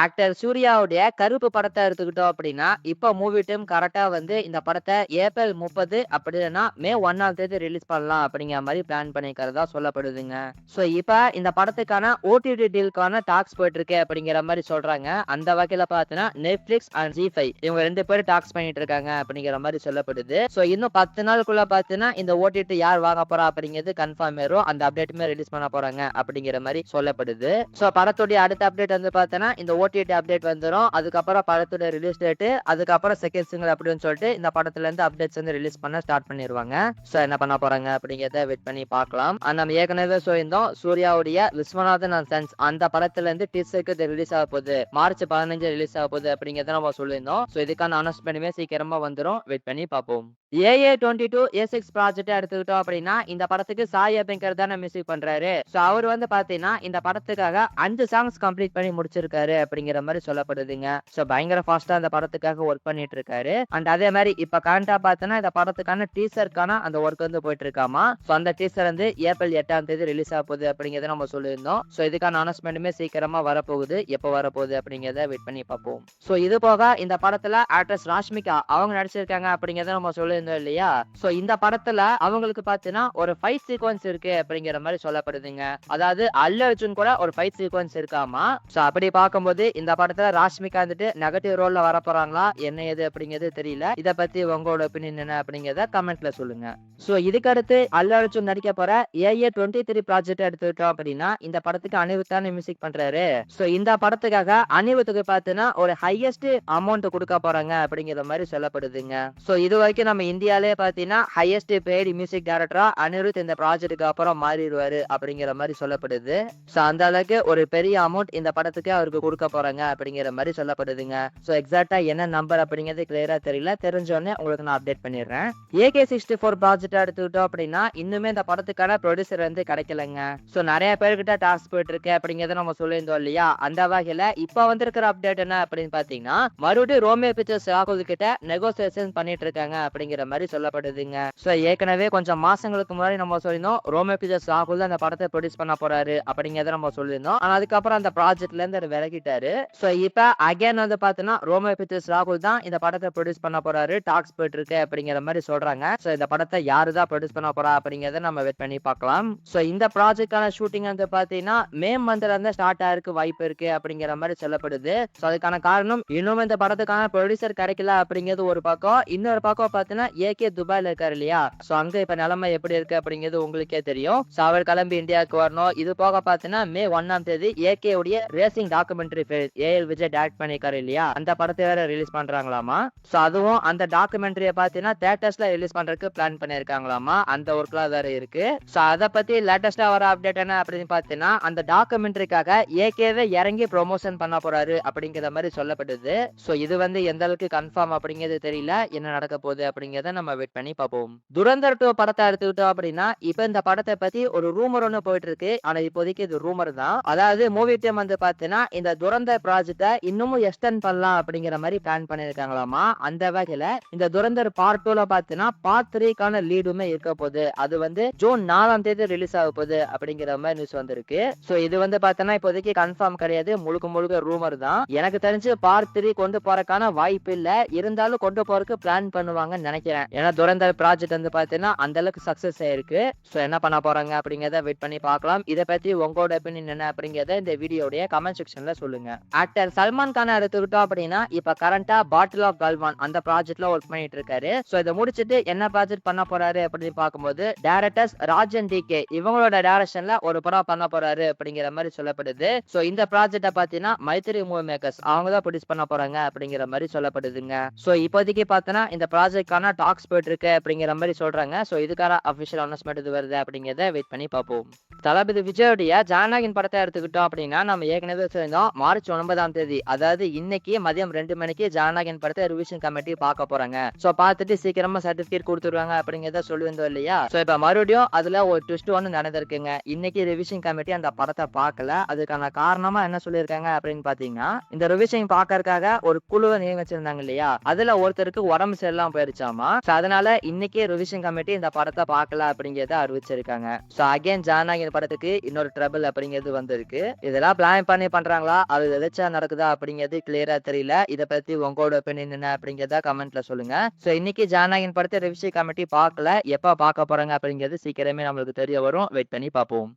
Actor சூர்யாவுடைய கருப்பு படத்தை எடுத்துக்கிட்டோம் அப்படின்னா, இப்ப மூவி டீம் கரெக்ட்டா வந்து இந்த படத்த ஏப்ரல் 30 அப்படி இல்லன்னா மே 1ஆம் தேதி ரிலீஸ் பண்ணலாம் அப்படிங்கிற மாரி பிளான் பண்ணியிருக்கிறதா சொல்லப்படுதுங்க. சோ இப்ப இந்த படத்துக்கான ஓடிடி டீல்க்கான டாக்ஸ் போயிட்டு இருக்கு அப்படிங்கிற மாரி சொல்றாங்க. அந்த வகையில பார்த்தீங்கன்னா Netflix அண்ட் ஜி5 இவங்க 2 பேரும் டாக்ஸ் பண்ணிட்டு இருக்காங்க அப்படிங்கிற மாரி சொல்லப்படுது. சோ இன்னும் 10 நாளுக்குள்ள பார்த்தீங்கன்னா இந்த ஓடிடி யார் வாங்க போறா அப்படிங்கிறது கன்ஃபார்ம் ஆயிரும். அந்த அப்டேட்டுமே ரிலீஸ் பண்ண போறாங்க அப்படிங்கிற மாரி சொல்லப்படுது. சோ படத்துடைய அடுத்த அப்டேட் வந்து பார்த்தீங்கன்னா இந்த ஓடிடி அப்டேட் வந்துரும். அதுக்கப்புறம் படத்தோட ரிலீஸ் டேட், அதுக்கப்புறம் செகண்ட் சிங்கிள் அப்படின்னு சொல்லிட்டு இந்த படத்துல இருந்து அப்டேட்ஸ் வந்து ரிலீஸ் பண்ண ஸ்டார்ட் பண்ணிருவாங்க. சோ என்ன பண்ண போறாங்க அப்படிங்கறத வெயிட் பண்ணி பார்க்கலாம். நம்ம ஏற்கனவே சொல்லியிருந்தோம் சூர்யாவுடைய விஸ்வநாதன் அண்ட் சன்ஸ் அந்த படத்துல இருந்து டீசருக்கு ரிலீஸ் ஆக போகுது. மார்ச் 15 ரிலீஸ் ஆக போகுது அப்படிங்கறத நம்ம சொல்லியிருந்தோம். சோ இதுக்கான அனௌன்ஸ்மெண்ட்டுமே சீக்கிரமா வந்துரும். வெயிட் பண்ணி பார்ப்போம். AA22 A6 ப்ராஜெக்ட் எடுத்துக்கிட்டோம் அப்படின்னா இந்த படத்துக்கு சாய் அபியங்கர் தானே மியூசிக் பண்றாரு. சோ அவர் வந்து பாத்தீங்கன்னா இந்த படத்துக்காக 5 சாங்ஸ் கம்ப்ளீட் பண்ணி முடிச்சிருக்காரு அப்படிங்கிற மாதிரி சொல்லப்படுதுங்க. சோ பயங்கர ஃபாஸ்டா அந்த படத்துக்காக ஒர்க் பண்ணிட்டு இருக்காரு. அண்ட் அதே மாதிரி இப்ப கரண்டா பார்த்தோன்னா இந்த படத்துக்கான டீசருக்கான அந்த ஒர்க் வந்து போயிட்டு இருக்காமா. சோ அந்த டீசர் வந்து ஏப்ரல் 8ஆம் தேதி ரிலீஸ் ஆக போகுது அப்படிங்கறத நம்ம சொல்லியிருந்தோம். சோ இதுக்கான அனௌன்ஸ்மெண்ட்டுமே சீக்கிரமா வரப்போகுது. எப்ப வரப்போகுது அப்படிங்கறத வெயிட் பண்ணி பார்ப்போம். சோ இது போக இந்த படத்துல ஆக்ட்ரஸ் ராஷ்மிகா அவங்க நடிச்சிருக்காங்க அப்படிங்கறத நம்ம சொல்லியிருந்தோம் இல்லையா. சோ இந்த படத்துல அவங்களுக்கு பாத்தீங்கன்னா ஒரு ஃபைட் சீக்வன்ஸ் இருக்கு அப்படிங்கிற மாதிரி சொல்லப்படுதுங்க. அதாவது அல்லு அர்ஜுன் கூட ஒரு ஃபைட் சீக்வன்ஸ் இருக்காமா. சோ அப்படி பார்க்கும்போது இந்த படத்துல ராஷ்மிகா வந்துட்டு நெகட்டிவ் ரோல்ல வர போறாங்களா என்ன ஏது அப்படிங்கிறது தெரியல. இத பத்தி உங்களோட ஒப்பீனியன் என்ன அப்படிங்கறத கமெண்ட்ல சொல்லுங்க. சோ இதுக்கு அடுத்து அல்லு அர்ஜுன் நடிக்க போற AA23 ப்ராஜெக்ட் எடுத்துக்கிட்டோம் அப்படின்னா இந்த படத்துக்கு அனிருத் தானே மியூசிக் பண்றாரு. சோ இந்த படத்துக்காக அனிருத்துக்கு பாத்தீங்கன்னா ஒரு ஹையஸ்ட் அமௌண்ட் கொடுக்க போறாங்க அப்படிங்கிற மாதிரி சொல்லப்படுதுங்க. சோ இது வரைக்கும் நம்ம இந்தியாலே பாத்தீங்கன்னா ஹையஸ்ட் பெய்டு மியூசிக் டைரக்டரா அனிருத் இந்த ப்ராஜெக்ட்டுக்கு அப்புறம் மாறிடுவாரு அப்படிங்கிற மாதிரி சொல்லப்படுது. சோ அந்த அளவுக்கு ஒரு பெரிய அமௌண்ட் இந்த படத்துக்கு அவருக்கு கொடுக்க போறாங்க அப்படிங்கிற மாதிரி சொல்லப்படுதுங்க. சோ எக்ஸாக்ட்டா என்ன நம்பர் அப்படிங்கிறது கிளியரா தெரியல. தெரிஞ்சோடனே உங்களுக்கு நான் அப்டேட் பண்ணிடுறேன். AK64 ப்ராஜெக்ட் எடுத்துக்கிட்டோம் அப்படின்னா இன்னுமே இந்த படத்துக்கான ப்ரொடியூசர் வந்து கிடைக்கலங்க. சோ நிறைய பேர்கிட்ட டாஸ்க் போயிட்டு இருக்கு அப்படிங்கறத நம்ம சொல்லியிருந்தோம் இல்லையா. அந்த வகையில இப்ப வந்திருக்கிற அப்டேட் என்ன அப்படின்னு பாத்தீங்கன்னா மறுபடியும் ரோமியோ பிக்சர்ஸ் ராகுல் கிட்ட நெகோசியேஷன் பண்ணிட்டு இருக்காங்க அப்படிங்கிற மாதிரி சொல்லப்படுதுங்க. சோ ஏற்கனவே கொஞ்சம் மாசங்களுக்கு முன்னாடி நம்ம சொல்லியிருந்தோம் ரோமியோ பிக்சர்ஸ் ராகுல் அந்த படத்தை ப்ரொடியூஸ் பண்ண போறாரு அப்படிங்கறத நம்ம சொல்லியிருந்தோம். ஆனா அதுக்கப்புறம் அந்த ப்ராஜெக்ட்ல இருந்து விலகிட்டாரு. சோ இப்ப அகைன் வந்து பாத்தீங்கன்னா ரோமியோ பிக்சர்ஸ் ராகுல் தான் இந்த படத்தை ப்ரொடியூஸ் பண்ண போறாரு. டாக்ஸ் போயிட்டு இருக்கு அப்படிங்கிற மாதிரி சொல்றாங்க. சோ இந்த படத்தை யாரு தான் ப்ரொடியூஸ் பண்ண போறா அப்படிங்கறத நம்ம வெயிட் பண்ணி பார்க்கலாம். சோ இந்த ப்ராஜெக்டான ஷூட்டிங் வந்து பாத்தீங்கன்னா மே மந்த்ல இருந்து ஸ்டார்ட் ஆயிருக்கு வாய்ப்பு இருக்கு அப்படிங்கிற மாதிரி சொல்லப்படுது. சோ அதுக்கான காரணம் இன்னும் இந்த படத்துக்கான ப்ரொடியூசர் கிடைக்கல அப்படிங்கிறது ஒரு பக்கம். இன்னொரு பக்கம் பாத்தீங்கன்னா ஏகே துபாயில இருக்காரு இல்லையா. சோ அங்க இப்ப நிலைமை எப்படி இருக்கு அப்படிங்கிறது உங்களுக்கே தெரியும். சோ அவர் கிளம்பி இந்தியாவுக்கு வரணும். இது போக பாத்தீங்கன்னா மே 1ஆம் தேதி ஏகே உடைய racing documentary AL Vijay direct பண்ணிருக்காரு இல்லையா. அந்த படத்தை வேற ரிலீஸ் பண்றாங்களாமா. சோ அதுவும் அந்த டாக்குமெண்ட்ரியை பாத்தீங்கன்னா தியேட்டர்ஸ்ல ரிலீஸ் பண்றதுக்கு பிளான் பண்ணிருக்காங்களாமா. அந்த ஒர்க்ல வேற இருக்கு. சோ அத பத்தி லேட்டஸ்டா வர அப்டேட் என்ன அப்படின்னு பாத்தீங்கன்னா அந்த டாக்குமெண்ட்ரிக்காக ஏகேவே இறங்கி ப்ரொமோஷன் பண்ண போறாரு அப்படிங்கிற மாதிரி சொல்லப்படுது. சோ இது வந்து எந்த அளவுக்கு கன்ஃபார்ம் அப்படிங்கிறது தெரியல. என்ன நடக்க போகுது அப்படிங்கறத நம்ம வெயிட் பண்ணி பார்ப்போம். துரந்தர் 2 படத்தை எடுத்துக்கிட்டோம் அப்படின்னா இப்ப இந்த படத்தை பத்தி ஒரு ரூமர் ஒண்ணு போயிட்டு இருக்கு. ஆனா இப்போதைக்கு இது ரூமர் தான். அதாவது மூவி டீம் வந்து பாத்தீங்கன்னா இந்த துரந்தர் ப்ராஜெக்ட இன்னமும் எக்ஸ்டெண்ட் பண்ணலாம் அப்படிங்கிற மாதிரி பிளான் பண்ணிருக்காங்களாமா. அந்த வகையில இந்த துரந்தர் பார்ட் 2ல பாத்தீங்கன்னா பார்ட் 3க்கான லீடுமே இருக்க போகுது. அது வந்து ஜூன் 4ஆம் தேதி ரிலீஸ் ஆக போகுது அப்படிங்கிற மாதிரி நியூஸ் வந்திருக்கு. சோ இது வந்து பாத்தீங்கன்னா இப்போதைக்கு கன்ஃபார்ம் கிடையாது. முழுக்க முழுக்க ரூமர் தான். எனக்கு தெரிஞ்சு பார்ட் 3 கொண்டு போறதுக்கான வாய்ப்பு இல்ல. இருந்தாலும் கொண்டு போறதுக்கு பிளான் பண்ணுவாங்கன்னு நினைக்கிறேன். ஏன்னா துரந்தர் ப்ராஜெக்ட் வந்து பாத்தீங்கன்னா அந்த அளவுக்கு சக்சஸ் ஆயிருக்கு. சோ என்ன பண்ண போறாங்க அப்படிங்கறத வெயிட் பண்ணி பார்க்கலாம். இத பத்தி உங்களோட ஒப்பீனியன் என்ன அப்படிங்கறத இந்த வீடியோடைய கமெண்ட் செக்ஷன்ல சொல்லுங்க. ஆக்டர் சல்மான் கான் எடுத்துக்கிட்டோம் அப்படின்னா இப்ப கரண்டா பாட்டில் ஆஃப் கல்வான் அந்த ப்ராஜெக்ட்ல ஒர்க் பண்ணிட்டு இருக்காரு. சோ இதை முடிச்சிட்டு என்ன ப்ராஜெக்ட் பண்ண போறாரு அப்படின்னு பார்க்கும்போது டைரக்டர்ஸ் ராஜன் டிகே இவங்களோட டைரக்ஷன்ல ஒரு படம் பண்ண போறாரு அப்படிங்கிற மாதிரி சொல்லப்படுது. சோ இந்த ப்ராஜெக்ட பாத்தீங்கன்னா மைத்திரி மூவி மேக்கர்ஸ் அவங்க தான் ப்ரொடியூஸ் பண்ண போறாங்க அப்படிங்கிற மாதிரி சொல்லப்படுதுங்க. சோ இப்போதைக்கு பார்த்தனா இந்த ப்ராஜெக்ட்கான டாக்ஸ் போயிட்டு இருக்கு அப்படிங்கிற மாதிரி சொல்றாங்க. சோ இதுக்கான அபிஷியல் அனௌன்ஸ்மெண்ட் இது வருது அப்படிங்கறத வெயிட் பண்ணி பார்ப்போம். தளபதி விஜயோடைய ஜனநாயகன் படத்தை எடுத்துக்கிட்டோம் அப்படின்னா நம்ம ஏற்கனவே சொல்லியிருந்தோம் மார்ச் 9ஆம் தேதி அதாவது இன்னைக்கு மதியம் 2 மணிக்கு ஜனநாயகன் படத்தை ரிவிஷன் கமிட்டி பார்க்க போறாங்க. சோ பார்த்துட்டு சீக்கிரமா சர்டிபிகேட் கொடுத்துருவாங்க அப்படிங்கறத சொல்லியிருந்தோம் இல்லையா. சோ இப்ப மறுபடியும் அதுல ஒரு ட்விஸ்ட் ஒன்று நடந்திருக்குங்க. இன்னைக்கு ரிவிஷன் கமிட்டி அந்த படத்தை பார்க்கல. அதுக்கான காரணமா என்ன சொல்லியிருக்காங்க அப்படின்னு பாத்தீங்கன்னா இந்த ரிவிஷன் பார்க்கறதுக்காக ஒரு குழுவை நியமிச்சிருந்தாங்க இல்லையா. அதுல ஒருத்தருக்கு உடம்பு சரியில்லாம போயிருச்சாமா. இருக்காமா. சோ அதனால இன்னைக்கே ரிவிஷன் கமிட்டி இந்த படத்தை பார்க்கலாம் அப்படிங்கறத அறிவிச்சிருக்காங்க. சோ அகைன் ஜானகி படத்துக்கு இன்னொரு ட்ரபிள் அப்படிங்கிறது வந்திருக்கு. இதெல்லாம் பிளான் பண்ணி பண்றாங்களா அது எதாச்சும் நடக்குதா அப்படிங்கிறது கிளியரா தெரியல. இத பத்தி உங்களோட ஒப்பீனியன் என்ன அப்படிங்கறத கமெண்ட்ல சொல்லுங்க. சோ இன்னைக்கு ஜானகி படத்தை ரிவிஷன் கமிட்டி பார்க்கல, எப்ப பார்க்க போறாங்க அப்படிங்கிறது சீக்கிரமே நம்மளுக்கு தெரிய வரும். வெயிட் பண்ணி பார்ப்போம்.